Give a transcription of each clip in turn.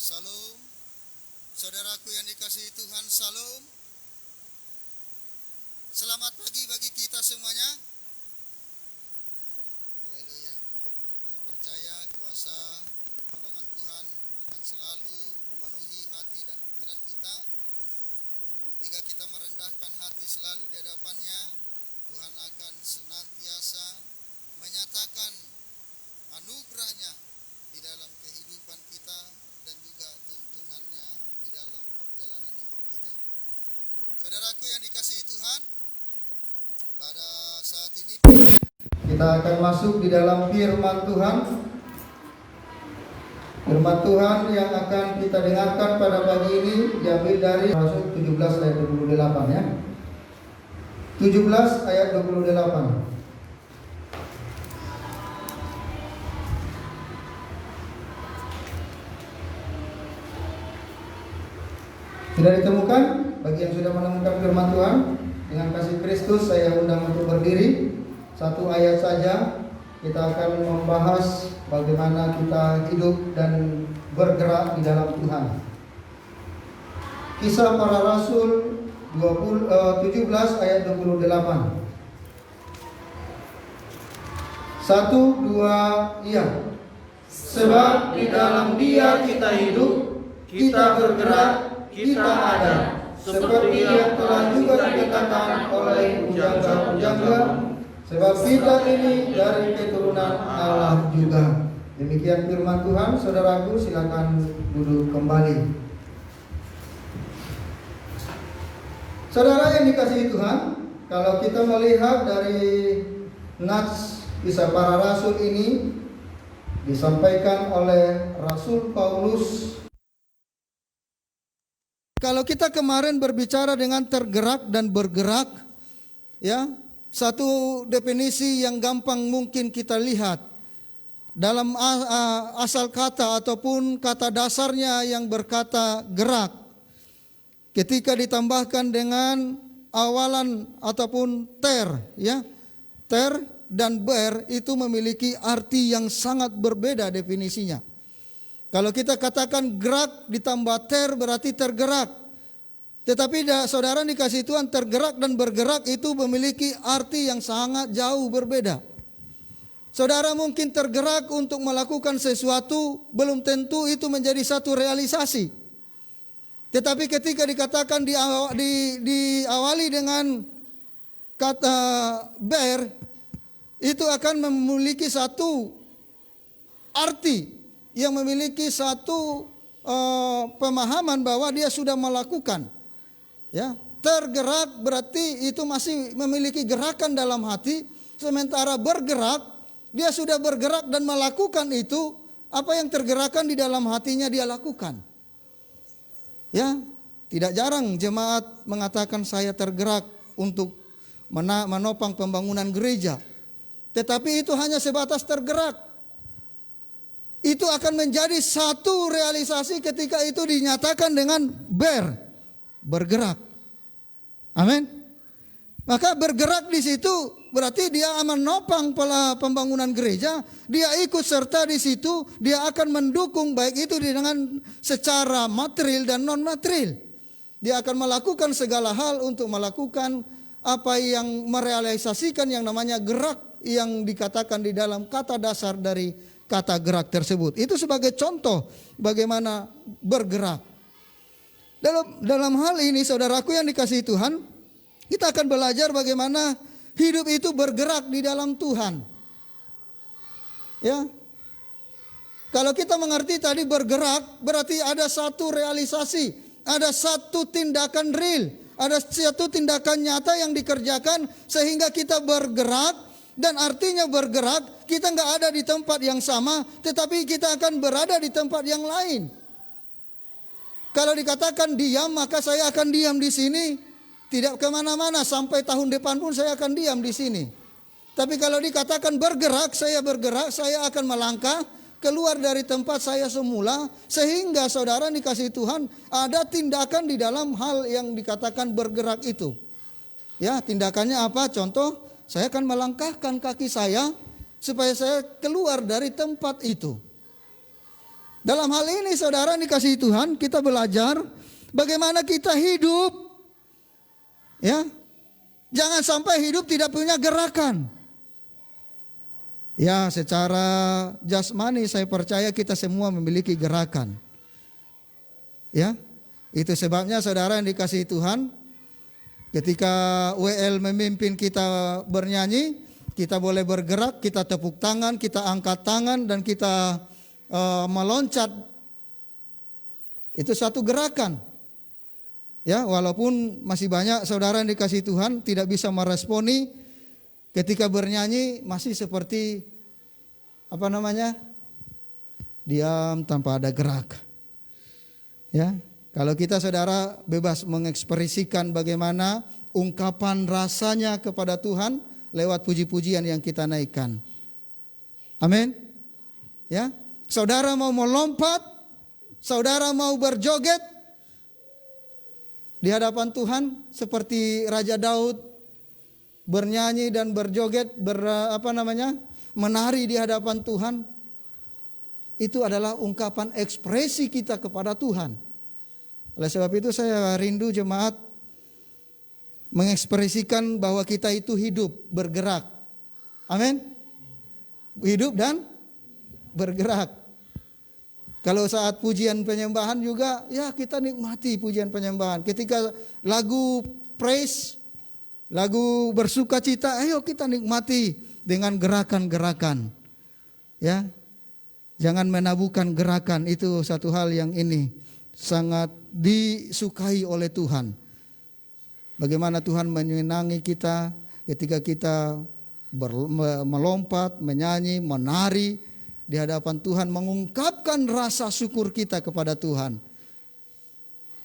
Salam. Saudaraku yang dikasihi Tuhan, salam. Selamat pagi bagi kita semuanya. Haleluya. Saya percaya kuasa pertolongan Tuhan akan selalu memenuhi hati dan pikiran kita. Ketika kita merendahkan hati selalu di hadapannya, Tuhan akan senantiasa menyatakan anugerahnya di dalam kehidupan kita dan juga tuntunannya di dalam perjalanan hidup kita. Saudaraku yang dikasihi Tuhan, pada saat ini kita akan masuk di dalam firman Tuhan. Firman Tuhan yang akan kita dengarkan pada pagi ini diambil dari Rasul 17 ayat 28 ya. 17 ayat 28. Sudah ditemukan? Bagi yang sudah menemukan firman Tuhan, dengan kasih Kristus saya undang untuk berdiri. Satu ayat saja. Kita akan membahas bagaimana kita hidup dan bergerak di dalam Tuhan. Kisah Para Rasul 17 ayat 28. 1, 2, iya. Sebab di dalam Dia kita hidup, kita bergerak, kita ada, seperti yang telah juga dikatakan oleh pujangga-pujangga, sebab kita ini dari keturunan Allah juga. Demikian firman Tuhan. Saudaraku, silakan duduk kembali. Saudara yang dikasihi Tuhan, kalau kita melihat dari nats Kisah Para Rasul ini disampaikan oleh Rasul Paulus. Kalau kita kemarin berbicara dengan tergerak dan bergerak, ya, satu definisi yang gampang mungkin kita lihat dalam asal kata ataupun kata dasarnya yang berkata gerak, ketika ditambahkan dengan awalan ataupun ter, ya, ter dan ber itu memiliki arti yang sangat berbeda definisinya. Kalau kita katakan gerak ditambah ter berarti tergerak. Tetapi saudara dikasih Tuhan, tergerak dan bergerak itu memiliki arti yang sangat jauh berbeda. Saudara mungkin tergerak untuk melakukan sesuatu, belum tentu itu menjadi satu realisasi. Tetapi ketika dikatakan diawali dengan kata ber, itu akan memiliki satu arti yang memiliki satu pemahaman bahwa dia sudah melakukan, ya, tergerak berarti itu masih memiliki gerakan dalam hati, sementara bergerak dia sudah bergerak dan melakukan itu, apa yang tergerakkan di dalam hatinya dia lakukan. Ya, tidak jarang jemaat mengatakan saya tergerak untuk menopang pembangunan gereja, tetapi itu hanya sebatas tergerak. Itu akan menjadi satu realisasi ketika itu dinyatakan dengan bergerak. Amin. Maka bergerak di situ berarti dia menopang pembangunan gereja, dia ikut serta di situ, dia akan mendukung baik itu dengan secara material dan non material. Dia akan melakukan segala hal untuk melakukan apa yang merealisasikan yang namanya gerak yang dikatakan di dalam kata dasar dari kata gerak tersebut. Itu sebagai contoh bagaimana bergerak. Dalam hal ini saudaraku yang dikasihi Tuhan, kita akan belajar bagaimana hidup itu bergerak di dalam Tuhan. Ya. Kalau kita mengerti tadi bergerak berarti ada satu realisasi, ada satu tindakan real, ada satu tindakan nyata yang dikerjakan sehingga kita bergerak. Dan artinya bergerak, kita nggak ada di tempat yang sama, tetapi kita akan berada di tempat yang lain. Kalau dikatakan diam, maka saya akan diam di sini, tidak kemana-mana sampai tahun depan pun saya akan diam di sini. Tapi kalau dikatakan bergerak, saya akan melangkah keluar dari tempat saya semula, sehingga saudara dikasih Tuhan ada tindakan di dalam hal yang dikatakan bergerak itu. Ya, tindakannya apa? Contoh, saya akan melangkahkan kaki saya supaya saya keluar dari tempat itu. Dalam hal ini saudara dikasihi Tuhan, kita belajar bagaimana kita hidup. Ya. Jangan sampai hidup tidak punya gerakan. Ya, secara jasmani saya percaya kita semua memiliki gerakan. Ya. Itu sebabnya saudara yang dikasihi Tuhan, ketika WL memimpin kita bernyanyi, kita boleh bergerak, kita tepuk tangan, kita angkat tangan, dan kita meloncat. Itu satu gerakan. Ya, walaupun masih banyak saudara yang dikasihi Tuhan tidak bisa meresponi ketika bernyanyi, masih seperti diam tanpa ada gerak. Ya, kalau kita saudara bebas mengekspresikan bagaimana ungkapan rasanya kepada Tuhan lewat puji-pujian yang kita naikkan. Amin. Ya, saudara mau melompat, saudara mau berjoget di hadapan Tuhan seperti Raja Daud bernyanyi dan berjoget, menari di hadapan Tuhan. Itu adalah ungkapan ekspresi kita kepada Tuhan. Oleh sebab itu saya rindu jemaat mengekspresikan bahwa kita itu hidup, bergerak. Amin. Hidup dan bergerak. Kalau saat pujian penyembahan juga, ya kita nikmati pujian penyembahan. Ketika lagu praise, lagu bersuka cita, ayo kita nikmati dengan gerakan-gerakan. Ya, jangan menabuhkan gerakan, itu satu hal yang ini sangat disukai oleh Tuhan. Bagaimana Tuhan menyenangi kita ketika kita melompat, menyanyi, menari di hadapan Tuhan, mengungkapkan rasa syukur kita kepada Tuhan.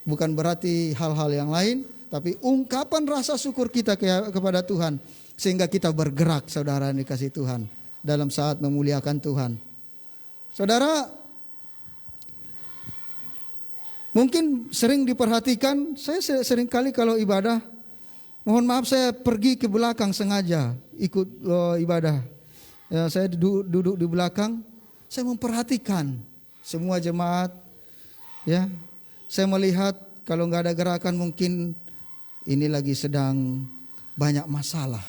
Bukan berarti hal-hal yang lain, tapi ungkapan rasa syukur kita kepada Tuhan, sehingga kita bergerak, saudara yang dikasihi Tuhan, dalam saat memuliakan Tuhan. Saudara, mungkin sering diperhatikan, saya sering kali kalau ibadah, mohon maaf saya pergi ke belakang sengaja ikut ibadah. Ya, saya duduk di belakang, saya memperhatikan semua jemaat. Ya, saya melihat kalau nggak ada gerakan mungkin ini lagi sedang banyak masalah.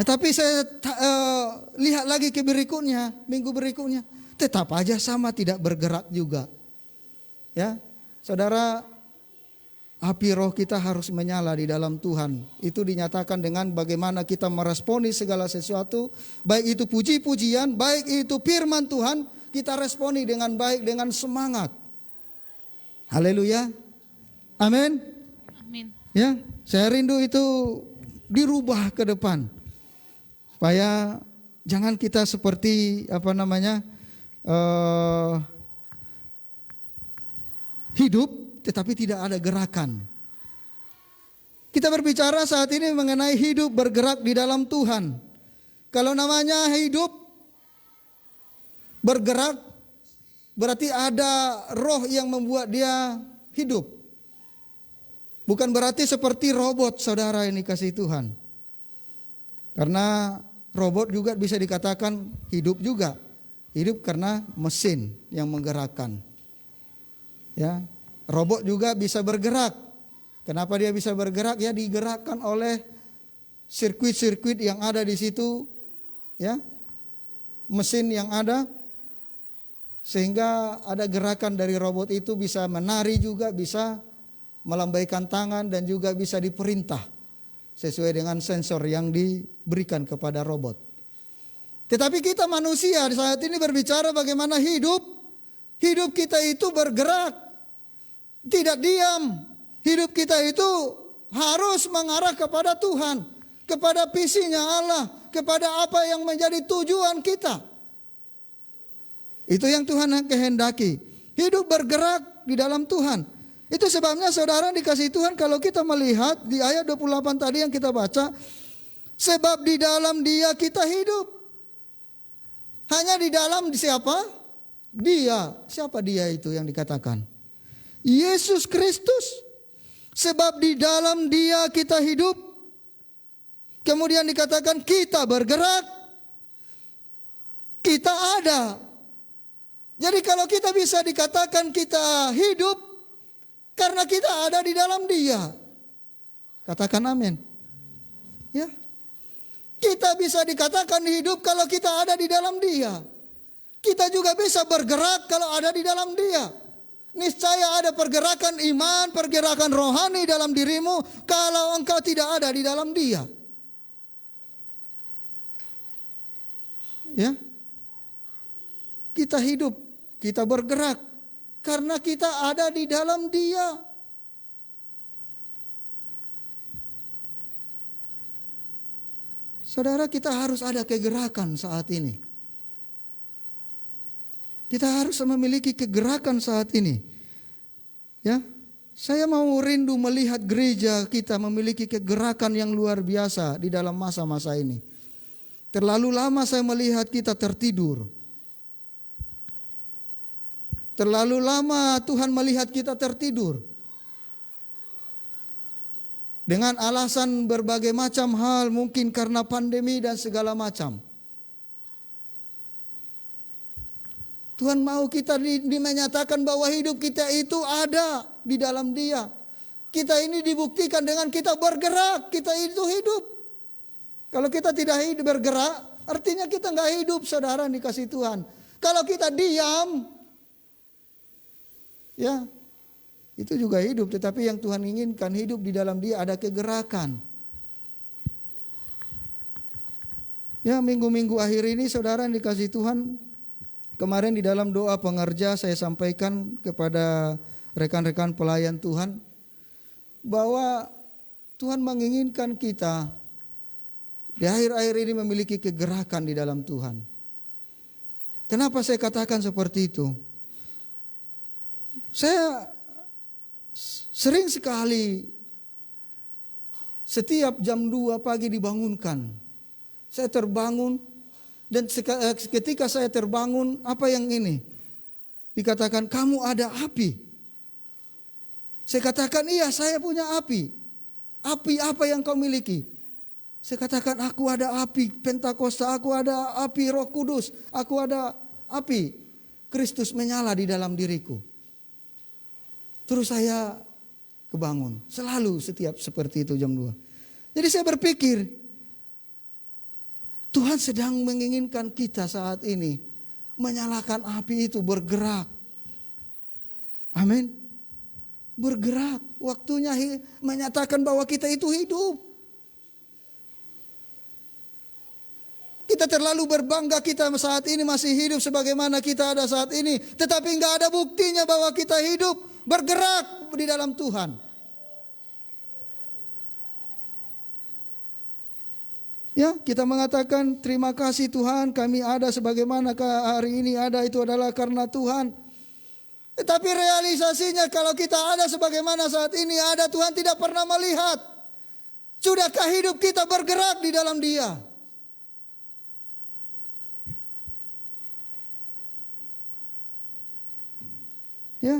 Tetapi saya lihat lagi ke berikutnya, minggu berikutnya, tetap aja sama, tidak bergerak juga. Ya, saudara, api roh kita harus menyala di dalam Tuhan. Itu dinyatakan dengan bagaimana kita meresponi segala sesuatu, baik itu puji-pujian, baik itu firman Tuhan, kita responi dengan baik, dengan semangat. Haleluya. Amin. Amin. Ya, saya rindu itu dirubah ke depan. Supaya jangan kita seperti hidup tetapi tidak ada gerakan. Kita berbicara saat ini mengenai hidup bergerak di dalam Tuhan. Kalau namanya hidup bergerak, berarti ada roh yang membuat dia hidup. Bukan berarti seperti robot, saudara yang dikasihi Tuhan. Karena robot juga bisa dikatakan hidup juga. Hidup karena mesin yang menggerakkan. Ya, robot juga bisa bergerak. Kenapa dia bisa bergerak? Ya, digerakkan oleh sirkuit-sirkuit yang ada di situ, ya, mesin yang ada, sehingga ada gerakan dari robot itu, bisa menari juga, bisa melambaikan tangan, dan juga bisa diperintah sesuai dengan sensor yang diberikan kepada robot. Tetapi kita manusia saat ini berbicara bagaimana hidup kita itu bergerak, tidak diam. Hidup kita itu harus mengarah kepada Tuhan, kepada visinya Allah, kepada apa yang menjadi tujuan kita. Itu yang Tuhan kehendaki. Hidup bergerak di dalam Tuhan. Itu sebabnya saudara dikasihi Tuhan, kalau kita melihat di ayat 28 tadi yang kita baca, sebab di dalam Dia kita hidup. Hanya di dalam siapa? Dia. Siapa Dia itu yang dikatakan? Yesus Kristus. Sebab di dalam Dia kita hidup. Kemudian dikatakan kita bergerak. Kita ada. Jadi kalau kita bisa dikatakan kita hidup karena kita ada di dalam Dia. Katakan amin. Ya. Kita bisa dikatakan hidup kalau kita ada di dalam Dia. Kita juga bisa bergerak kalau ada di dalam Dia. Niscaya ada pergerakan iman, pergerakan rohani dalam dirimu kalau engkau tidak ada di dalam Dia. Ya. Kita hidup, kita bergerak karena kita ada di dalam Dia. Saudara, kita harus ada kegerakan saat ini. Kita harus memiliki kegerakan saat ini. Ya, saya mau rindu melihat gereja kita memiliki kegerakan yang luar biasa di dalam masa-masa ini. Terlalu lama saya melihat kita tertidur. Terlalu lama Tuhan melihat kita tertidur. Dengan alasan berbagai macam hal, mungkin karena pandemi dan segala macam. Tuhan mau kita dimenyatakan bahwa hidup kita itu ada di dalam Dia. Kita ini dibuktikan dengan kita bergerak, kita itu hidup. Kalau kita tidak hidup bergerak, artinya kita nggak hidup, saudara dikasih Tuhan. Kalau kita diam, ya itu juga hidup. Tetapi yang Tuhan inginkan hidup di dalam Dia ada kegerakan. Ya, minggu-minggu akhir ini saudara dikasih Tuhan. Kemarin di dalam doa pengerja saya sampaikan kepada rekan-rekan pelayan Tuhan bahwa Tuhan menginginkan kita di akhir-akhir ini memiliki kegerakan di dalam Tuhan. Kenapa saya katakan seperti itu? Saya sering sekali setiap jam 2 pagi dibangunkan. Saya terbangun dan ketika saya terbangun, apa yang ini? Dikatakan kamu ada api. Saya katakan iya, saya punya api. Api apa yang kau miliki? Saya katakan aku ada api Pentakosta, aku ada api Roh Kudus, aku ada api Kristus menyala di dalam diriku. Terus saya kebangun, selalu setiap seperti itu jam 2. Jadi saya berpikir, Tuhan sedang menginginkan kita saat ini menyalakan api itu, bergerak. Amin. Bergerak, waktunya menyatakan bahwa kita itu hidup. Kita terlalu berbangga kita saat ini masih hidup sebagaimana kita ada saat ini. Tetapi enggak ada buktinya bahwa kita hidup bergerak di dalam Tuhan. Ya, kita mengatakan terima kasih Tuhan kami ada sebagaimana hari ini ada itu adalah karena Tuhan. Tetapi realisasinya kalau kita ada sebagaimana saat ini ada, Tuhan tidak pernah melihat. Sudahkah hidup kita bergerak di dalam Dia? Ya,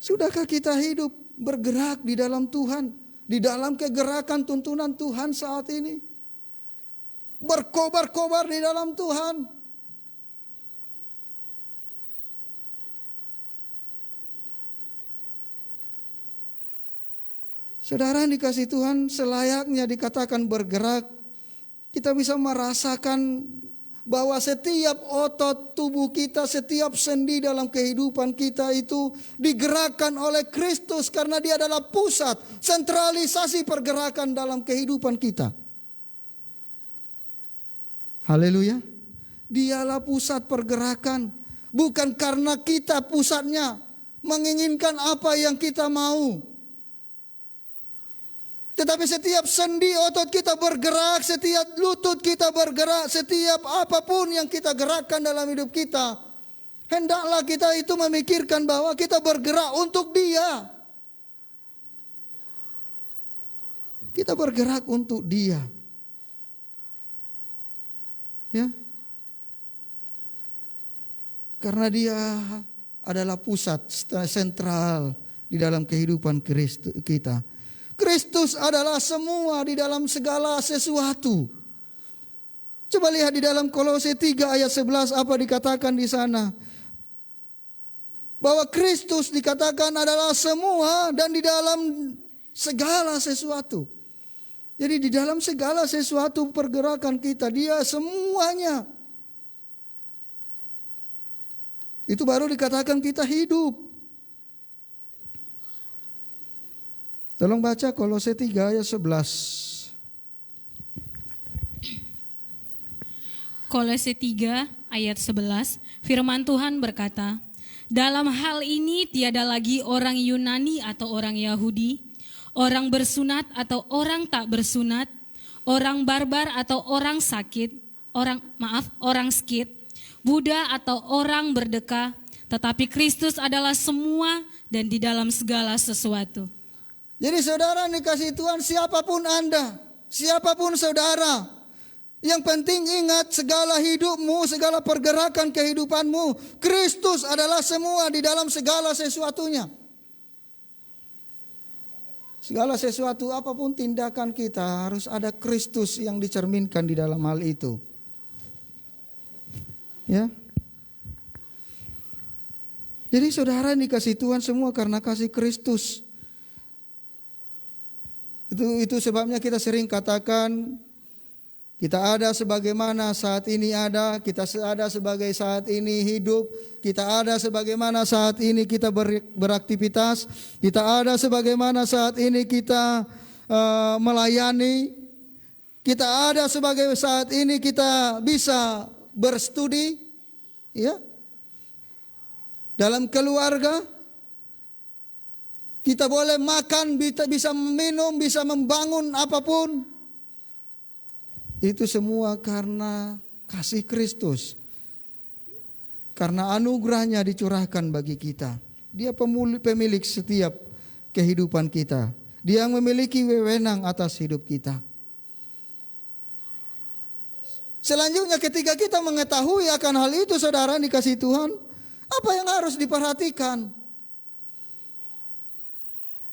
sudahkah kita hidup bergerak di dalam Tuhan, di dalam kegerakan tuntunan Tuhan saat ini? Berkobar-kobar di dalam Tuhan. Saudara yang dikasih Tuhan, selayaknya dikatakan bergerak, kita bisa merasakan bahwa setiap otot tubuh kita, setiap sendi dalam kehidupan kita itu digerakkan oleh Kristus karena Dia adalah pusat sentralisasi pergerakan dalam kehidupan kita. Haleluya. Dialah pusat pergerakan, bukan karena kita pusatnya menginginkan apa yang kita mau. Tetapi setiap sendi otot kita bergerak, setiap lutut kita bergerak, setiap apapun yang kita gerakkan dalam hidup kita, hendaklah kita itu memikirkan bahwa kita bergerak untuk Dia. Kita bergerak untuk Dia. Ya. Karena Dia adalah pusat sentral di dalam kehidupan kita. Kristus adalah semua di dalam segala sesuatu. Coba lihat di dalam Kolose 3 ayat 11 apa dikatakan di sana. Bahwa Kristus dikatakan adalah semua dan di dalam segala sesuatu. Jadi di dalam segala sesuatu pergerakan kita, dia semuanya. Itu baru dikatakan kita hidup. Tolong baca Kolose 3 ayat 11. Kolose 3 ayat 11, firman Tuhan berkata, dalam hal ini tiada lagi orang Yunani atau orang Yahudi, orang bersunat atau orang tak bersunat, orang barbar atau orang sakit, orang skit, Buddha atau orang berdeka, tetapi Kristus adalah semua dan di dalam segala sesuatu. Jadi saudara dikasih Tuhan, siapapun Anda, siapapun saudara, yang penting ingat segala hidupmu, segala pergerakan kehidupanmu, Kristus adalah semua di dalam segala sesuatunya. Segala sesuatu apapun tindakan kita harus ada Kristus yang dicerminkan di dalam hal itu. Ya. Jadi saudara dikasih Tuhan semua karena kasih Kristus. Itu sebabnya kita sering katakan kita ada sebagaimana saat ini ada, kita ada sebagai saat ini hidup, kita ada sebagaimana saat ini kita beraktivitas, kita ada sebagaimana saat ini kita melayani, kita ada sebagai saat ini kita bisa berstudi, ya, dalam keluarga, kita boleh makan, bisa minum, bisa membangun apapun. Itu semua karena kasih Kristus. Karena anugerahnya dicurahkan bagi kita. Dia pemilik setiap kehidupan kita. Dia yang memiliki wewenang atas hidup kita. Selanjutnya ketika kita mengetahui akan hal itu saudara dikasih Tuhan, apa yang harus diperhatikan?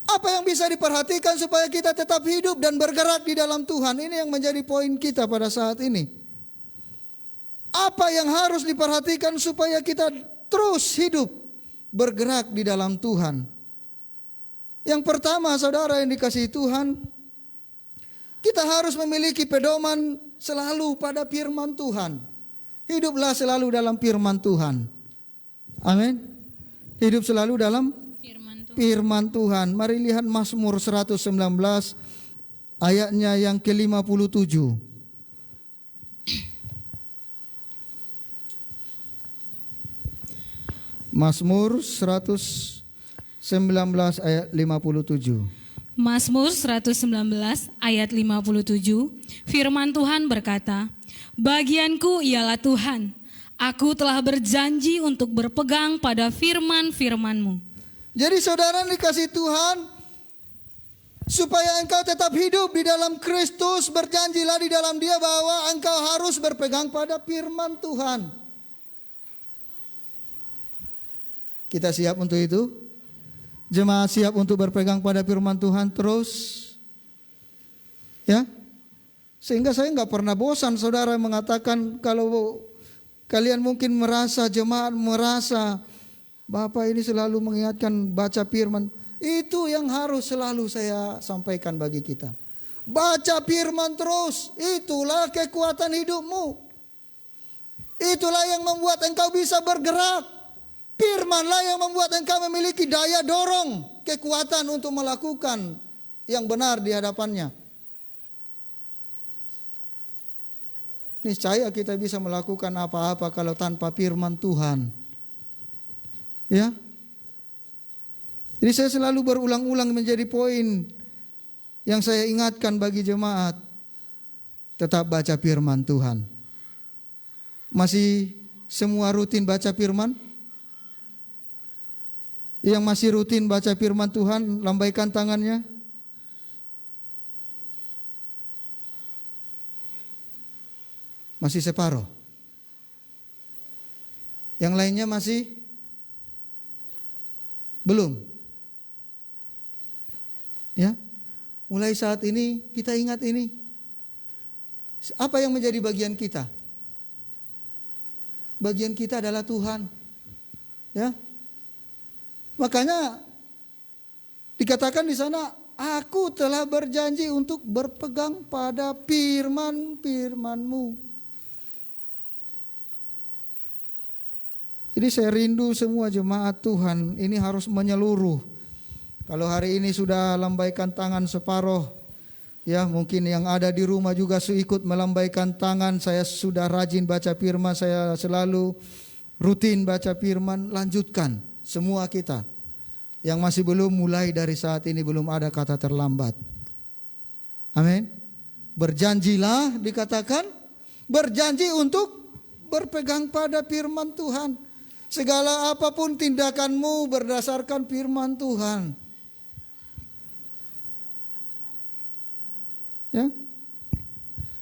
Apa yang bisa diperhatikan supaya kita tetap hidup dan bergerak di dalam Tuhan? Ini yang menjadi poin kita pada saat ini. Apa yang harus diperhatikan supaya kita terus hidup bergerak di dalam Tuhan? Yang pertama saudara yang dikasihi Tuhan, kita harus memiliki pedoman selalu pada firman Tuhan. Hiduplah selalu dalam firman Tuhan. Amin. Hidup selalu dalam firman Tuhan. Mari lihat Mazmur 119 ayatnya yang ke-57. Mazmur 119 ayat 57. Mazmur 119 ayat 57, firman Tuhan berkata, bagianku ialah Tuhan, aku telah berjanji untuk berpegang pada firman-firman-Mu. Jadi saudara dikasih Tuhan, supaya engkau tetap hidup di dalam Kristus, berjanjilah di dalam Dia bahwa engkau harus berpegang pada firman Tuhan. Kita siap untuk itu? Jemaat siap untuk berpegang pada firman Tuhan terus? Ya? Sehingga saya enggak pernah bosan saudara mengatakan, kalau kalian mungkin merasa, jemaat merasa, Bapak ini selalu mengingatkan baca firman. Itu yang harus selalu saya sampaikan bagi kita. Baca firman terus. Itulah kekuatan hidupmu. Itulah yang membuat engkau bisa bergerak. Firmanlah yang membuat engkau memiliki daya dorong, kekuatan untuk melakukan yang benar di hadapannya. Niscaya kita bisa melakukan apa-apa kalau tanpa firman Tuhan. Ya. Jadi saya selalu berulang-ulang menjadi poin yang saya ingatkan bagi jemaat. Tetap baca firman Tuhan. Masih semua rutin baca firman? Yang masih rutin baca firman Tuhan, lambaikan tangannya. Masih separuh. Yang lainnya masih belum. Ya. Mulai saat ini kita ingat ini. Apa yang menjadi bagian kita? Bagian kita adalah Tuhan. Ya. Makanya dikatakan di sana, aku telah berjanji untuk berpegang pada firman-Firman-Mu. Jadi saya rindu semua jemaat Tuhan ini harus menyeluruh. Kalau hari ini sudah lambaikan tangan separoh, ya mungkin yang ada di rumah juga ikut melambaikan tangan. Saya sudah rajin baca firman, saya selalu rutin baca firman. Lanjutkan semua kita. Yang masih belum, mulai dari saat ini, belum ada kata terlambat. Amin. Berjanjilah, dikatakan berjanji untuk berpegang pada firman Tuhan. Segala apapun tindakanmu berdasarkan firman Tuhan. Ya.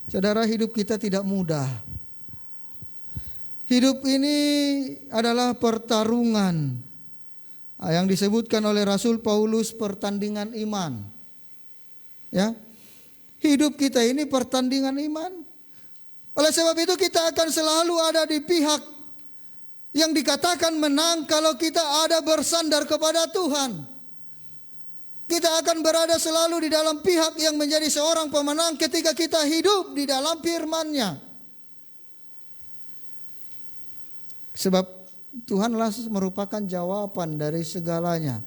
Saudara, hidup kita tidak mudah. Hidup ini adalah pertarungan. Yang disebutkan oleh Rasul Paulus, pertandingan iman. Ya. Hidup kita ini pertandingan iman. Oleh sebab itu kita akan selalu ada di pihak yang dikatakan menang kalau kita ada bersandar kepada Tuhan. Kita akan berada selalu di dalam pihak yang menjadi seorang pemenang ketika kita hidup di dalam firman-Nya. Sebab Tuhanlah merupakan jawaban dari segalanya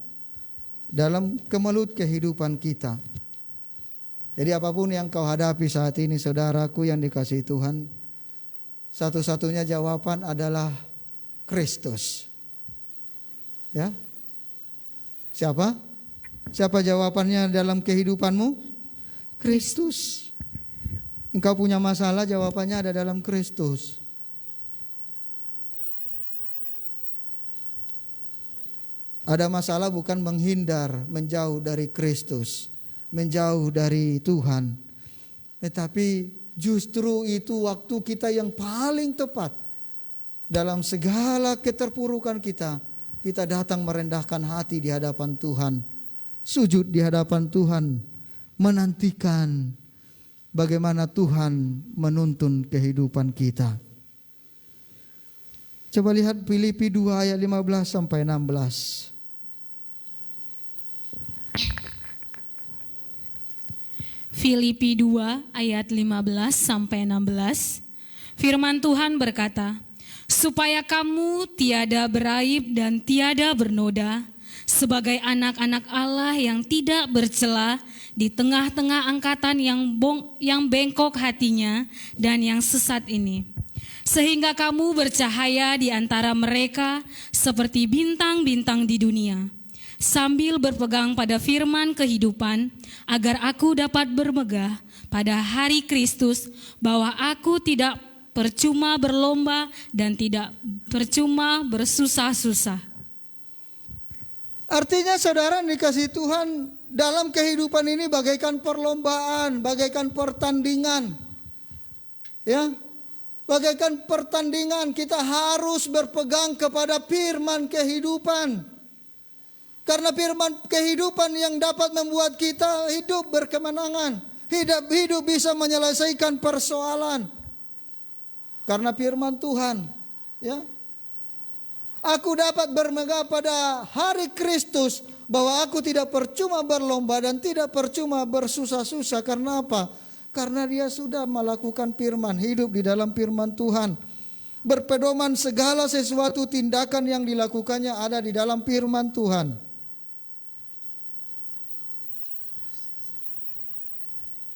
dalam kemelut kehidupan kita. Jadi apapun yang kau hadapi saat ini, saudaraku yang dikasihi Tuhan, satu-satunya jawaban adalah Kristus. Ya. Siapa? Siapa jawabannya dalam kehidupanmu? Kristus. Engkau punya masalah, jawabannya ada dalam Kristus. Ada masalah bukan menghindar, menjauh dari Kristus, menjauh dari Tuhan. Tetapi justru itu waktu kita yang paling tepat. Dalam segala keterpurukan kita, kita datang merendahkan hati di hadapan Tuhan. Sujud di hadapan Tuhan, menantikan bagaimana Tuhan menuntun kehidupan kita. Coba lihat Filipi 2 ayat 15 sampai 16. Filipi 2 ayat 15 sampai 16. Firman Tuhan berkata, supaya kamu tiada beraib dan tiada bernoda, sebagai anak-anak Allah yang tidak bercela di tengah-tengah angkatan yang bengkok hatinya dan yang sesat ini. Sehingga kamu bercahaya di antara mereka seperti bintang-bintang di dunia, sambil berpegang pada firman kehidupan, agar aku dapat bermegah pada hari Kristus, bahwa aku tidak percuma berlomba dan tidak percuma bersusah-susah. Artinya saudara dikasih Tuhan, dalam kehidupan ini bagaikan perlombaan, bagaikan pertandingan. Ya. Bagaikan pertandingan, kita harus berpegang kepada firman kehidupan. Karena firman kehidupan yang dapat membuat kita hidup berkemenangan, hidup bisa menyelesaikan persoalan. Karena firman Tuhan, ya. Aku dapat bermegah pada hari Kristus, bahwa aku tidak percuma berlomba dan tidak percuma bersusah-susah. Karena apa? Karena dia sudah melakukan firman, hidup di dalam firman Tuhan. Berpedoman segala sesuatu tindakan yang dilakukannya ada di dalam firman Tuhan.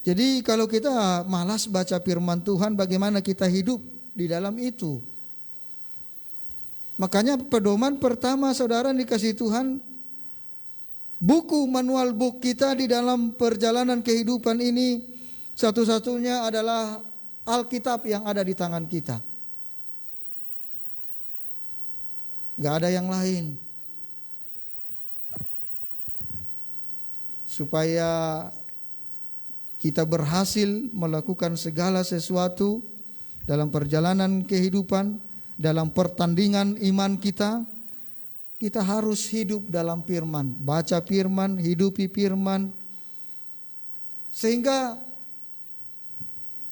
Jadi kalau kita malas baca firman Tuhan, bagaimana kita hidup di dalam itu? Makanya pedoman pertama saudara dikasih Tuhan, buku manual book kita di dalam perjalanan kehidupan ini, satu-satunya adalah Alkitab yang ada di tangan kita. Gak ada yang lain. Supaya kita berhasil melakukan segala sesuatu dalam perjalanan kehidupan, dalam pertandingan iman kita, kita harus hidup dalam firman, baca firman, hidupi firman, sehingga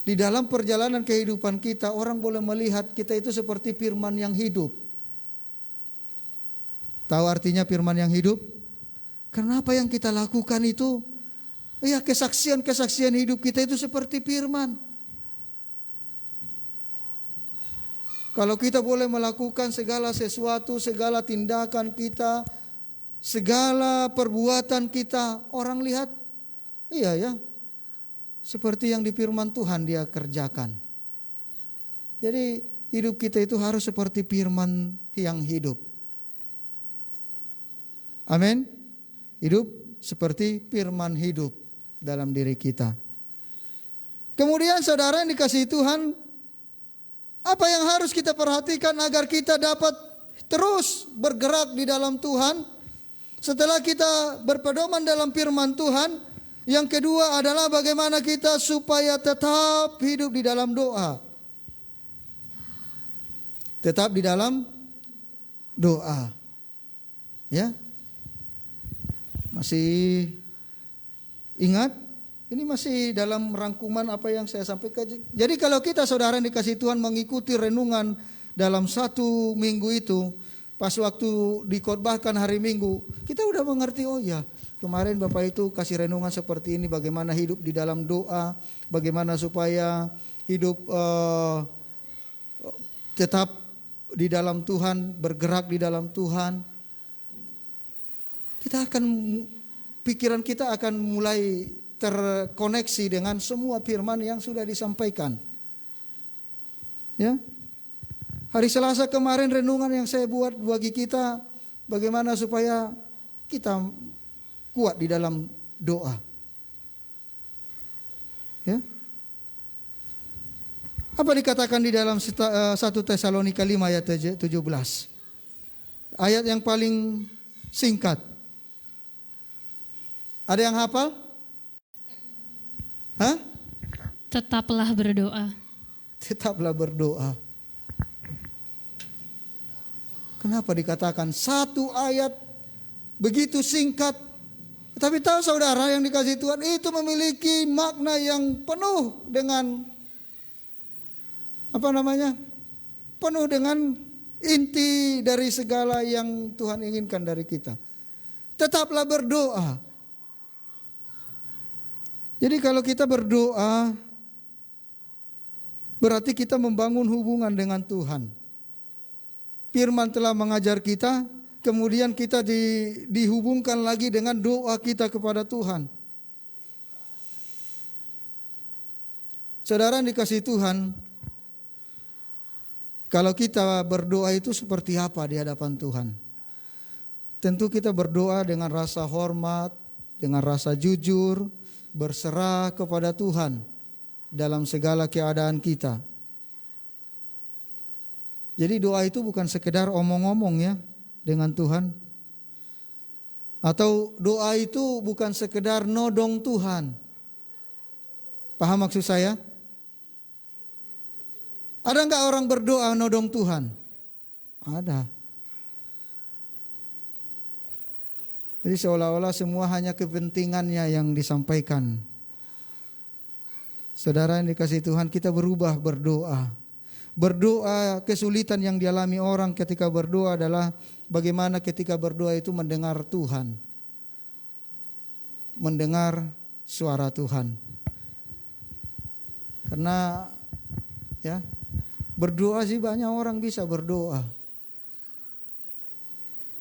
Di dalam perjalanan kehidupan kita, orang boleh melihat kita itu seperti firman yang hidup. Tahu artinya firman yang hidup? Karena apa yang kita lakukan itu, ya kesaksian-kesaksian hidup kita itu seperti firman. Kalau kita boleh melakukan segala sesuatu, segala tindakan kita, segala perbuatan kita, orang lihat, iya ya, seperti yang di firman Tuhan dia kerjakan. Jadi hidup kita itu harus seperti firman yang hidup. Amin. Hidup seperti firman hidup dalam diri kita. Kemudian saudara yang dikasihi Tuhan, apa yang harus kita perhatikan agar kita dapat terus bergerak di dalam Tuhan? Setelah kita berpedoman dalam firman Tuhan, yang kedua adalah bagaimana kita supaya tetap hidup di dalam doa. Tetap di dalam doa. Ya. Masih ingat? Ini masih dalam rangkuman apa yang saya sampaikan. Jadi kalau kita saudara yang dikasih Tuhan mengikuti renungan dalam satu minggu itu, pas waktu dikhotbahkan hari Minggu, kita udah mengerti, oh ya, kemarin Bapak itu kasih renungan seperti ini, bagaimana hidup di dalam doa, bagaimana supaya hidup tetap di dalam Tuhan, bergerak di dalam Tuhan. Pikiran kita akan mulai terkoneksi dengan semua firman yang sudah disampaikan. Ya. Hari Selasa kemarin renungan yang saya buat bagi kita bagaimana supaya kita kuat di dalam doa. Ya. Apa dikatakan di dalam 1 Tesalonika 5 ayat 17? Ayat yang paling singkat. Ada yang hafal? Hah? Tetaplah berdoa. Tetaplah berdoa. Kenapa dikatakan satu ayat begitu singkat? Tapi tahu saudara yang dikasih Tuhan itu memiliki makna yang penuh dengan penuh dengan inti dari segala yang Tuhan inginkan dari kita. Tetaplah berdoa. Jadi kalau kita berdoa, berarti kita membangun hubungan dengan Tuhan. Firman telah mengajar kita, kemudian kita dihubungkan lagi dengan doa kita kepada Tuhan. Saudara yang dikasihi Tuhan, kalau kita berdoa itu seperti apa di hadapan Tuhan? Tentu kita berdoa dengan rasa hormat, dengan rasa jujur, berserah kepada Tuhan dalam segala keadaan kita. Jadi doa itu bukan sekedar omong-omong ya dengan Tuhan. Atau doa itu bukan sekedar nodong Tuhan. Paham maksud saya? Ada enggak orang berdoa nodong Tuhan? Ada. Jadi seolah-olah semua hanya kepentingannya yang disampaikan. Saudara yang dikasihi Tuhan, kita berubah berdoa. Berdoa, kesulitan yang dialami orang ketika berdoa adalah bagaimana ketika berdoa itu mendengar Tuhan. Mendengar suara Tuhan. Karena ya, berdoa sih banyak orang bisa berdoa.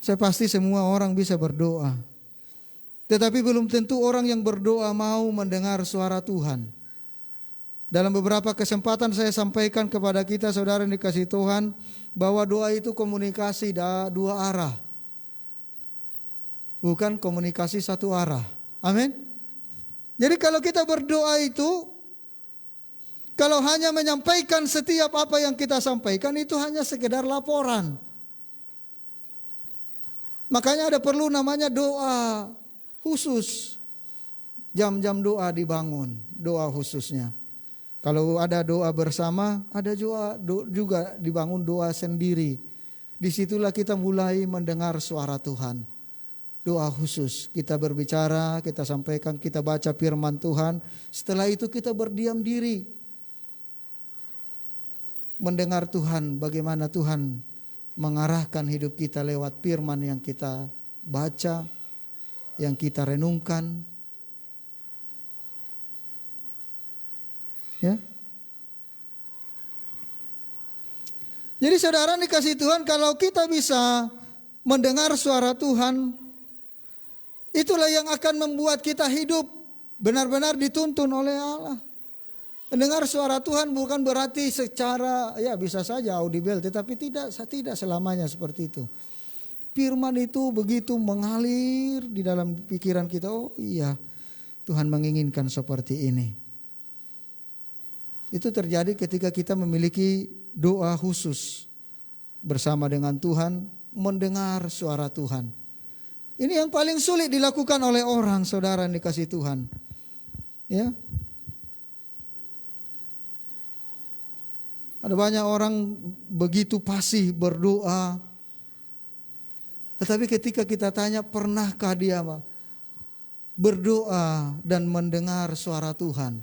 Saya pasti semua orang bisa berdoa. Tetapi belum tentu orang yang berdoa mau mendengar suara Tuhan. Dalam beberapa kesempatan saya sampaikan kepada kita saudara yang dikasihi Tuhan, bahwa doa itu komunikasi dua arah. Bukan komunikasi satu arah. Amin. Jadi kalau kita berdoa itu, kalau hanya menyampaikan setiap apa yang kita sampaikan, itu hanya sekedar laporan. Makanya ada perlu namanya doa khusus. Jam-jam doa dibangun, doa khususnya. Kalau ada doa bersama, ada juga dibangun doa sendiri. Disitulah kita mulai mendengar suara Tuhan. Doa khusus, kita berbicara, kita sampaikan, kita baca firman Tuhan. Setelah itu kita berdiam diri. mendengar Tuhan, bagaimana Tuhan mengarahkan hidup kita lewat firman yang kita baca, yang kita renungkan. Ya. Jadi saudara dikasih Tuhan, kalau kita bisa mendengar suara Tuhan, itulah yang akan membuat kita hidup benar-benar dituntun oleh Allah. Mendengar suara Tuhan bukan berarti secara, ya bisa saja audible, tetapi tidak selamanya seperti itu. Firman itu begitu mengalir di dalam pikiran kita, oh iya Tuhan menginginkan seperti ini. Itu terjadi ketika kita memiliki doa khusus bersama dengan Tuhan, mendengar suara Tuhan. Ini yang paling sulit dilakukan oleh orang, saudara yang dikasih Tuhan. Ya. Ada banyak orang begitu fasih berdoa. Tetapi ketika kita tanya, pernahkah dia berdoa dan mendengar suara Tuhan?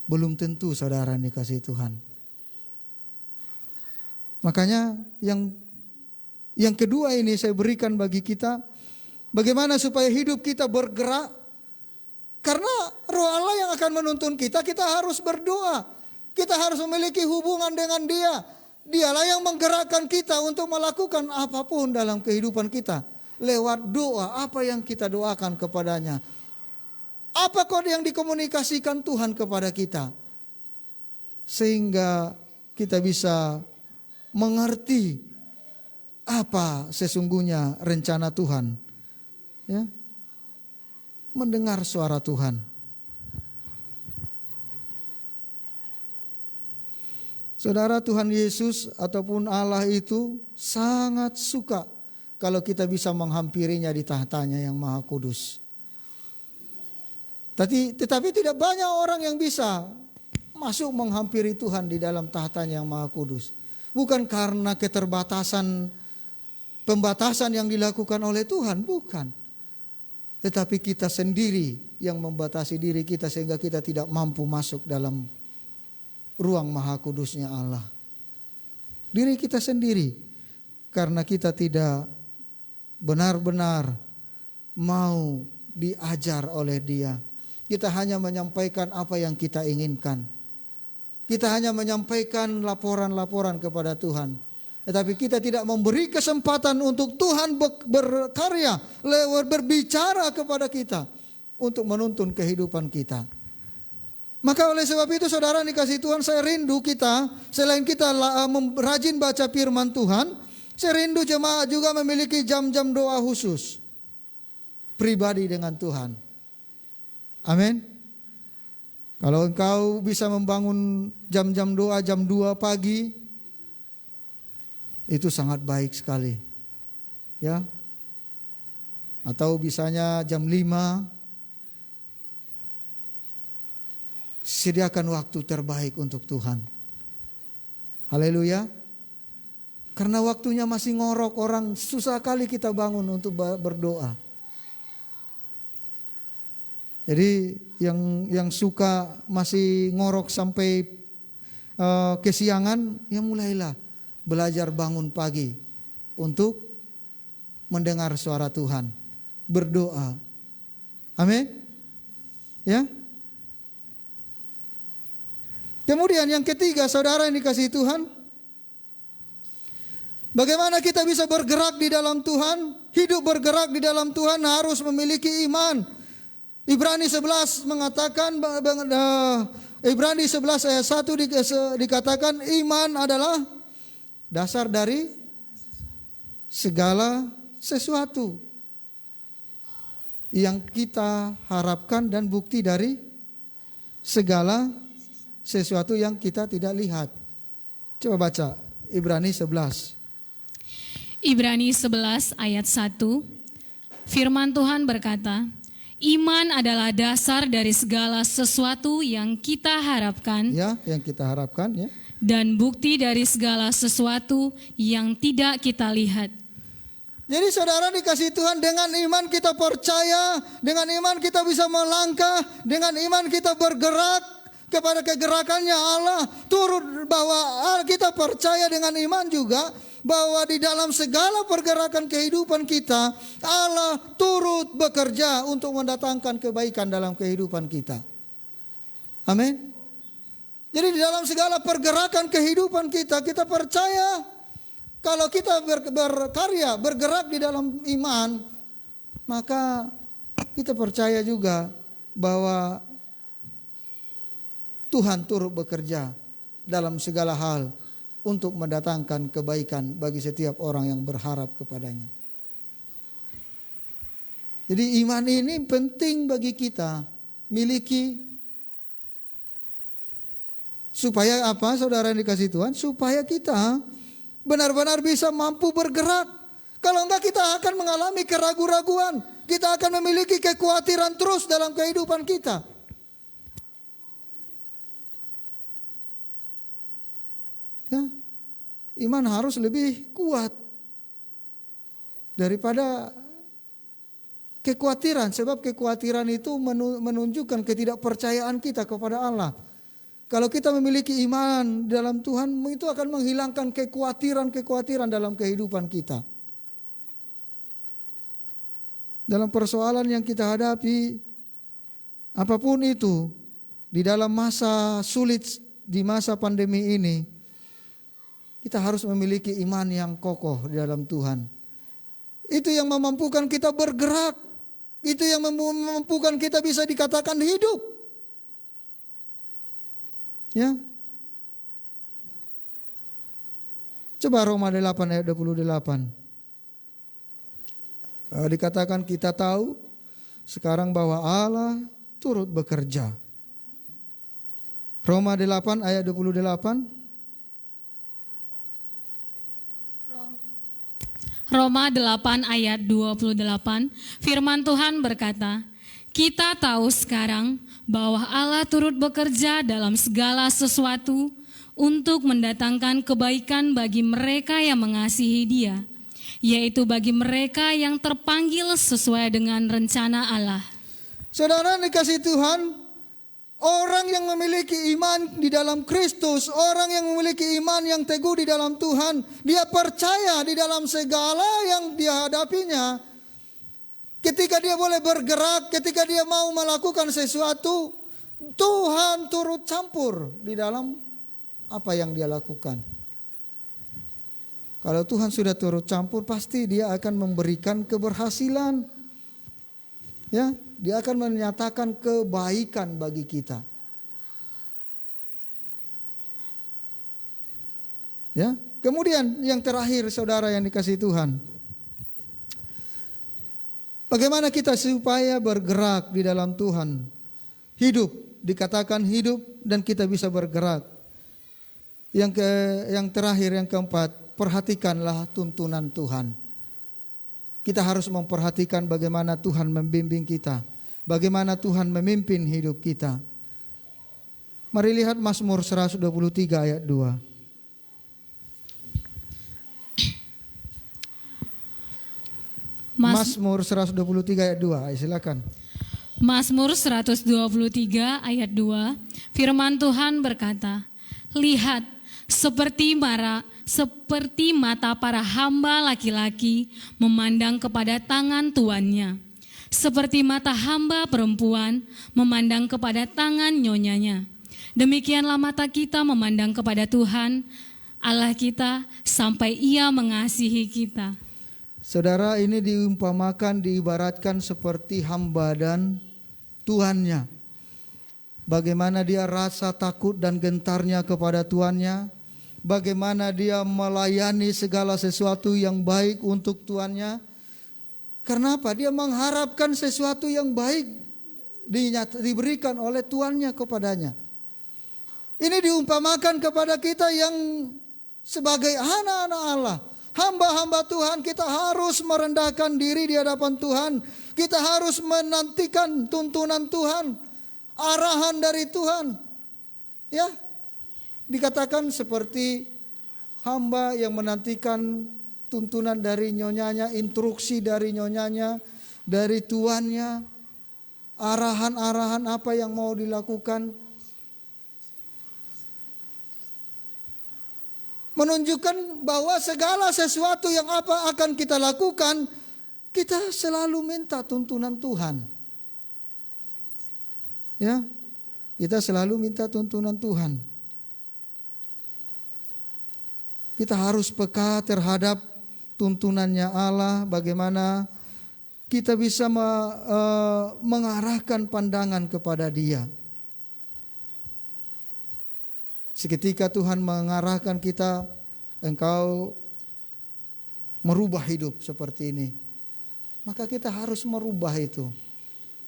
Belum tentu, saudara dikasih Tuhan. Makanya yang kedua ini saya berikan bagi kita, bagaimana supaya hidup kita bergerak. Karena Roh Allah yang akan menuntun kita, kita harus berdoa. Kita harus memiliki hubungan dengan Dia. Dialah yang menggerakkan kita untuk melakukan apapun dalam kehidupan kita. Lewat doa, apa yang kita doakan kepadanya. Apa kode yang dikomunikasikan Tuhan kepada kita. Sehingga kita bisa mengerti apa sesungguhnya rencana Tuhan. Ya. Mendengar suara Tuhan. Saudara, Tuhan Yesus ataupun Allah itu sangat suka kalau kita bisa menghampirinya di tahtanya yang maha kudus. Tetapi tidak banyak orang yang bisa masuk menghampiri Tuhan di dalam tahtanya yang maha kudus. Bukan karena pembatasan yang dilakukan oleh Tuhan, bukan. Tetapi kita sendiri yang membatasi diri kita sehingga kita tidak mampu masuk dalam ruang maha kudusnya Allah. Diri kita sendiri, karena kita tidak benar-benar mau diajar oleh Dia. Kita hanya menyampaikan apa yang kita inginkan. Kita hanya menyampaikan laporan-laporan kepada Tuhan. Tetapi kita tidak memberi kesempatan untuk Tuhan berkarya, lewat berbicara kepada kita untuk menuntun kehidupan kita. Maka oleh sebab itu saudara dikasih Tuhan, saya rindu kita, selain kita rajin baca firman Tuhan, saya rindu jemaat juga memiliki jam-jam doa khusus pribadi dengan Tuhan. Amin. Kalau engkau bisa membangun jam-jam doa jam 2 pagi, itu sangat baik sekali. Ya. Atau bisanya jam 5. Sediakan waktu terbaik untuk Tuhan. Haleluya. Karena waktunya masih ngorok, orang susah kali kita bangun untuk berdoa. Jadi yang suka masih ngorok sampai kesiangan, ya mulailah belajar bangun pagi untuk mendengar suara Tuhan, berdoa. Amin. Ya. Kemudian yang ketiga, saudara yang dikasihi Tuhan, bagaimana kita bisa bergerak di dalam Tuhan? Hidup bergerak di dalam Tuhan harus memiliki iman. Ibrani 11 mengatakan, Ibrani 11 ayat 1 dikatakan, iman adalah dasar dari segala sesuatu yang kita harapkan dan bukti dari segala sesuatu yang kita tidak lihat. Coba baca Ibrani 11. Ibrani 11 ayat 1. Firman Tuhan berkata, iman adalah dasar dari segala sesuatu yang kita harapkan. Ya, yang kita harapkan ya. Dan bukti dari segala sesuatu yang tidak kita lihat. Jadi saudara dikasih Tuhan, dengan iman kita percaya, dengan iman kita bisa melangkah, dengan iman kita bergerak. kepada kegerakannya Allah, turut bahwa kita percaya dengan iman juga bahwa di dalam segala pergerakan kehidupan kita, Allah turut bekerja untuk mendatangkan kebaikan dalam kehidupan kita. Amin. Jadi di dalam segala pergerakan kehidupan kita, kita percaya kalau kita berkarya, bergerak di dalam iman, maka kita percaya juga bahwa Tuhan turut bekerja dalam segala hal untuk mendatangkan kebaikan bagi setiap orang yang berharap kepadanya. Jadi iman ini penting bagi kita miliki. Supaya apa, saudara yang dikasihi Tuhan? Supaya kita benar-benar bisa mampu bergerak. Kalau enggak kita akan mengalami keraguan-raguan. Kita akan memiliki kekhawatiran terus dalam kehidupan kita. Ya, iman harus lebih kuat daripada kekhawatiran. Sebab kekhawatiran itu menunjukkan ketidakpercayaan kita kepada Allah. Kalau kita memiliki iman dalam Tuhan, itu akan menghilangkan kekhawatiran dalam kehidupan kita. Dalam persoalan yang kita hadapi, apapun itu, di dalam masa sulit, di masa pandemi ini, kita harus memiliki iman yang kokoh di dalam Tuhan. Itu yang memampukan kita bergerak. Itu yang memampukan kita bisa dikatakan hidup. Ya. Coba Roma 8 ayat 28. Dikatakan kita tahu sekarang bahwa Allah turut bekerja. Roma 8 ayat 28. Roma 8 ayat 28, firman Tuhan berkata, kita tahu sekarang bahwa Allah turut bekerja dalam segala sesuatu untuk mendatangkan kebaikan bagi mereka yang mengasihi Dia, yaitu bagi mereka yang terpanggil sesuai dengan rencana Allah. Saudara dikasihi Tuhan, orang yang memiliki iman di dalam Kristus, orang yang memiliki iman yang teguh di dalam Tuhan, dia percaya di dalam segala yang dia hadapinya. Ketika dia boleh bergerak, ketika dia mau melakukan sesuatu, Tuhan turut campur di dalam apa yang dia lakukan. Kalau Tuhan sudah turut campur, pasti dia akan memberikan keberhasilan. Ya, dia akan menyatakan kebaikan bagi kita. Ya, kemudian yang terakhir saudara yang dikasihi Tuhan. Bagaimana kita supaya bergerak di dalam Tuhan? Hidup, dikatakan hidup dan kita bisa bergerak. Yang terakhir, yang keempat, perhatikanlah tuntunan Tuhan. Kita harus memperhatikan bagaimana Tuhan membimbing kita, bagaimana Tuhan memimpin hidup kita. Mari lihat Mazmur 123 ayat 2. Mazmur 123 ayat 2, silakan. Mazmur 123 ayat 2, firman Tuhan berkata, lihat, seperti mata para hamba laki-laki memandang kepada tangan tuannya, seperti mata hamba perempuan memandang kepada tangan nyonyanya. Demikianlah mata kita memandang kepada Tuhan, Allah kita, sampai Ia mengasihi kita. Saudara, ini diumpamakan, diibaratkan seperti hamba dan tuannya. Bagaimana dia rasa takut dan gentarnya kepada tuannya. Bagaimana dia melayani segala sesuatu yang baik untuk tuannya. Karena apa? Dia mengharapkan sesuatu yang baik diberikan oleh tuannya kepadanya. Ini diumpamakan kepada kita yang sebagai anak-anak Allah, hamba-hamba Tuhan. Kita harus merendahkan diri di hadapan Tuhan. Kita harus menantikan tuntunan Tuhan, arahan dari Tuhan. Ya, dikatakan seperti hamba yang menantikan tuntunan dari nyonyanya, instruksi dari nyonyanya, dari tuannya, arahan-arahan apa yang mau dilakukan. menunjukkan bahwa segala sesuatu yang apa akan kita lakukan, kita selalu minta tuntunan Tuhan. Ya, kita selalu minta tuntunan Tuhan. Kita harus peka terhadap tuntunannya Allah, bagaimana kita bisa mengarahkan pandangan kepada Dia. Seketika Tuhan mengarahkan kita, engkau merubah hidup seperti ini, maka kita harus merubah itu.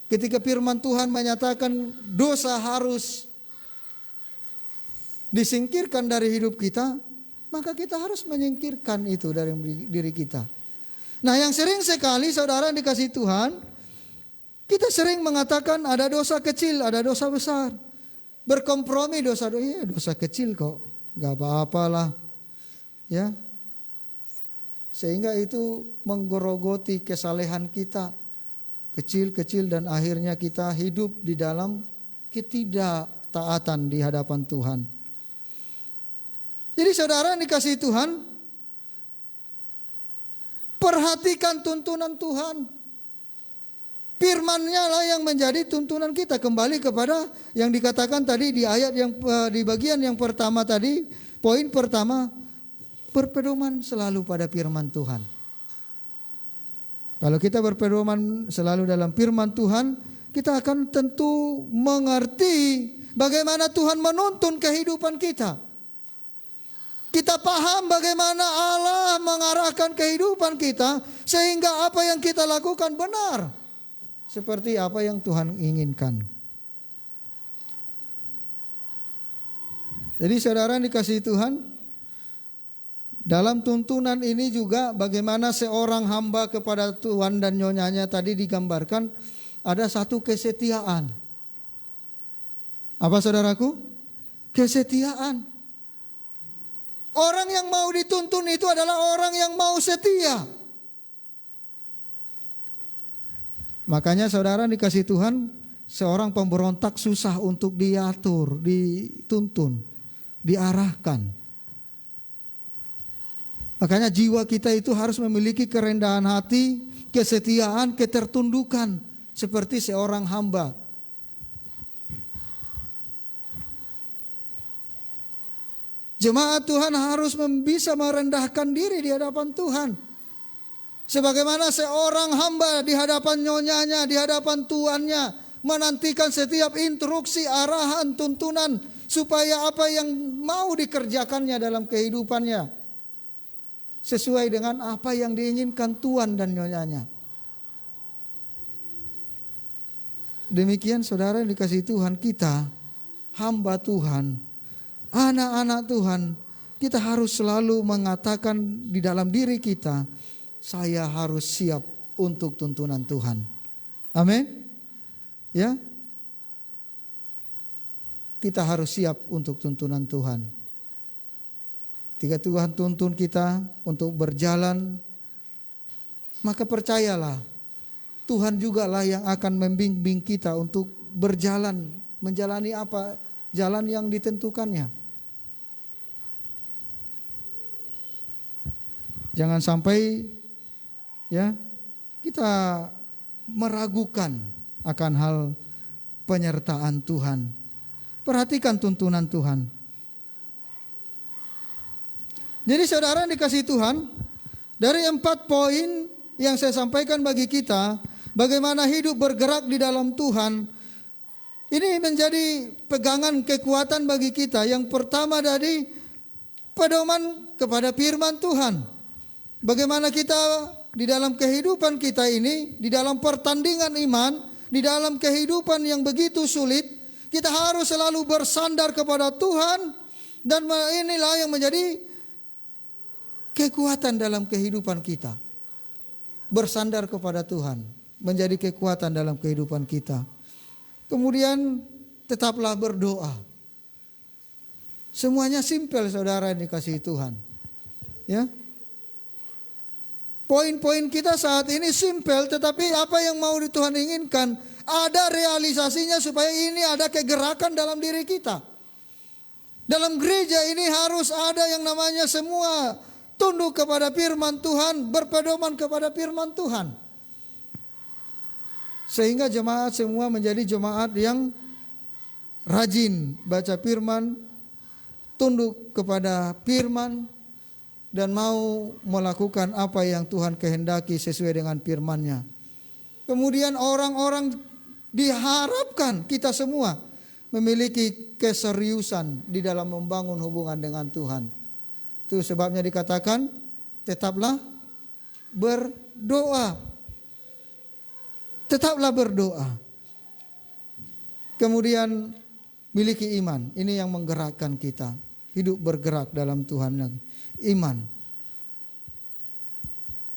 Ketika firman Tuhan menyatakan dosa harus disingkirkan dari hidup kita, maka kita harus menyingkirkan itu dari diri kita. Nah, yang sering sekali saudara dikasih Tuhan, kita sering mengatakan ada dosa kecil, ada dosa besar. Berkompromi dosa kecil kok, gak apa-apalah, ya. Sehingga itu menggerogoti kesalehan kita, kecil-kecil, dan akhirnya kita hidup di dalam ketidaktaatan di hadapan Tuhan. Jadi saudara yang dikasihi Tuhan, perhatikan tuntunan Tuhan. Firman-Nya lah yang menjadi tuntunan kita. Kembali kepada yang dikatakan tadi di ayat yang di bagian yang pertama tadi, poin pertama, berpedoman selalu pada firman Tuhan. Kalau kita berpedoman selalu dalam firman Tuhan, kita akan tentu mengerti bagaimana Tuhan menuntun kehidupan kita. Kita paham bagaimana Allah mengarahkan kehidupan kita sehingga apa yang kita lakukan benar seperti apa yang Tuhan inginkan. Jadi saudara dikasihi Tuhan, dalam tuntunan ini juga bagaimana seorang hamba kepada Tuhan dan nyonyanya tadi digambarkan ada satu kesetiaan. Apa saudaraku? Kesetiaan. Orang yang mau dituntun itu adalah orang yang mau setia. Makanya saudara dikasih Tuhan, seorang pemberontak susah untuk diatur, dituntun, diarahkan. Makanya jiwa kita itu harus memiliki kerendahan hati, kesetiaan, ketertundukan seperti seorang hamba. Jemaat Tuhan harus bisa merendahkan diri di hadapan Tuhan. Sebagaimana seorang hamba di hadapan nyonyanya, di hadapan tuannya, menantikan setiap instruksi, arahan, tuntunan, supaya apa yang mau dikerjakannya dalam kehidupannya sesuai dengan apa yang diinginkan tuan dan nyonyanya. Demikian saudara yang dikasihi Tuhan, kita hamba Tuhan, anak-anak Tuhan, kita harus selalu mengatakan di dalam diri kita, saya harus siap untuk tuntunan Tuhan. Amin. Ya. Kita harus siap untuk tuntunan Tuhan. Ketika Tuhan tuntun kita untuk berjalan, maka percayalah, Tuhan jugalah yang akan membimbing kita untuk berjalan, menjalani apa jalan yang ditentukannya. Jangan sampai ya kita meragukan akan hal penyertaan Tuhan. Perhatikan tuntunan Tuhan. Jadi saudara dikasih Tuhan, dari 4 poin yang saya sampaikan bagi kita, bagaimana hidup bergerak di dalam Tuhan, ini menjadi pegangan kekuatan bagi kita. Yang pertama dari pedoman kepada firman Tuhan. Bagaimana kita di dalam kehidupan kita ini, di dalam pertandingan iman, di dalam kehidupan yang begitu sulit, kita harus selalu bersandar kepada Tuhan. Dan inilah yang menjadi kekuatan dalam kehidupan kita. Bersandar kepada Tuhan menjadi kekuatan dalam kehidupan kita. Kemudian tetaplah berdoa. Semuanya simpel saudara yang dikasihi Tuhan. Ya. Poin-poin kita saat ini simpel, tetapi apa yang mau Tuhan inginkan ada realisasinya supaya ini ada kegerakan dalam diri kita. Dalam gereja ini harus ada yang namanya semua tunduk kepada firman Tuhan, berpedoman kepada firman Tuhan. Sehingga jemaat semua menjadi jemaat yang rajin baca firman, tunduk kepada firman, dan mau melakukan apa yang Tuhan kehendaki sesuai dengan firman-Nya. Kemudian orang-orang diharapkan kita semua memiliki keseriusan di dalam membangun hubungan dengan Tuhan. Itu sebabnya dikatakan tetaplah berdoa. Tetaplah berdoa. Kemudian miliki iman. Ini yang menggerakkan kita. Hidup bergerak dalam Tuhan. Iman.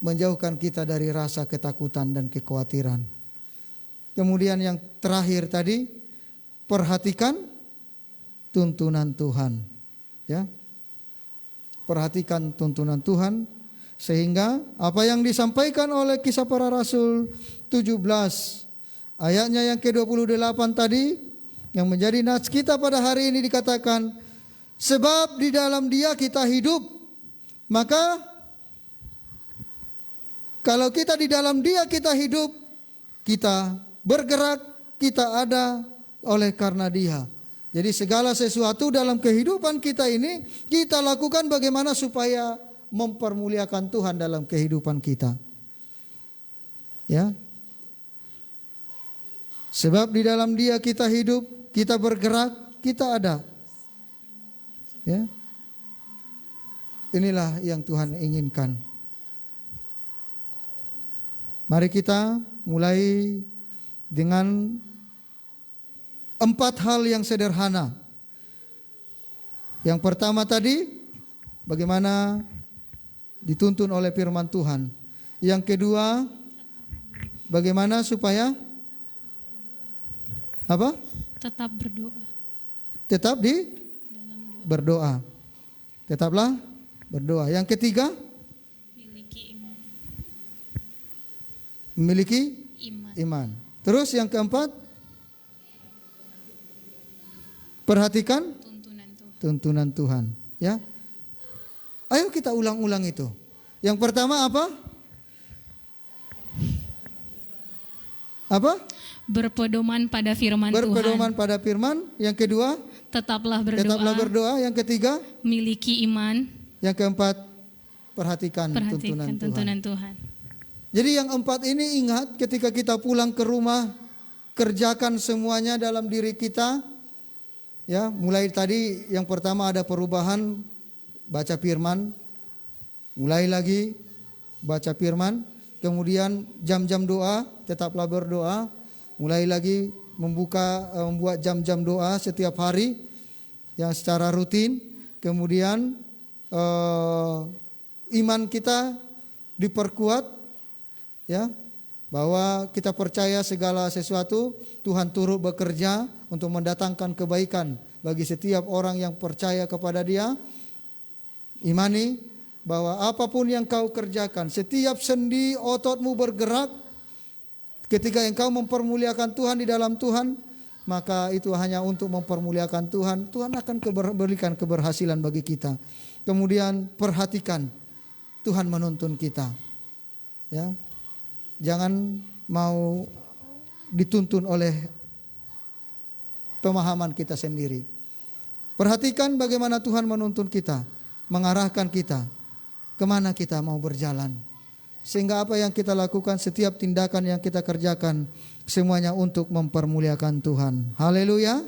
Menjauhkan kita dari rasa ketakutan dan kekhawatiran. Kemudian yang terakhir tadi, perhatikan tuntunan Tuhan. Ya. Perhatikan tuntunan Tuhan. Sehingga apa yang disampaikan oleh Kisah Para Rasul 17 ayatnya yang ke-28 tadi yang menjadi nats kita pada hari ini dikatakan, sebab di dalam Dia kita hidup. Maka kalau kita di dalam Dia kita hidup, kita bergerak, kita ada oleh karena Dia. Jadi segala sesuatu dalam kehidupan kita ini kita lakukan bagaimana supaya mempermuliakan Tuhan dalam kehidupan kita. Ya. Sebab di dalam Dia kita hidup, kita bergerak, kita ada. Ya. Inilah yang Tuhan inginkan. Mari kita mulai dengan 4 hal yang sederhana. Yang pertama tadi, bagaimana dituntun oleh firman Tuhan. Yang kedua, bagaimana supaya apa? Tetap berdoa. Tetap berdoa. Tetaplah berdoa. Yang ketiga, memiliki iman. Terus yang keempat, perhatikan tuntunan Tuhan. Ya. Ayo kita ulang-ulang itu. Yang pertama apa? Apa? Berpedoman pada firman Tuhan. Berpedoman pada firman. Yang kedua, Tetaplah berdoa. tetaplah berdoa. Yang ketiga, Miliki iman. yang keempat, perhatikan tuntunan Tuhan. Jadi yang 4 ini ingat ketika kita pulang ke rumah, kerjakan semuanya dalam diri kita. Ya, mulai tadi yang pertama ada perubahan, baca firman, mulai lagi baca firman, kemudian jam-jam doa, tetaplah berdoa, mulai lagi membuat jam-jam doa setiap hari yang secara rutin, kemudian iman kita diperkuat, ya, bahwa kita percaya segala sesuatu Tuhan turut bekerja untuk mendatangkan kebaikan bagi setiap orang yang percaya kepada Dia. Imani bahwa apapun yang kau kerjakan, setiap sendi ototmu bergerak, ketika engkau mempermuliakan Tuhan di dalam Tuhan, maka itu hanya untuk mempermuliakan Tuhan. Tuhan akan berikan keberhasilan bagi kita. Kemudian perhatikan, Tuhan menuntun kita. Ya, jangan mau dituntun oleh pemahaman kita sendiri. Perhatikan bagaimana Tuhan menuntun kita, mengarahkan kita, kemana kita mau berjalan. Sehingga apa yang kita lakukan, setiap tindakan yang kita kerjakan, semuanya untuk mempermuliakan Tuhan. Haleluya.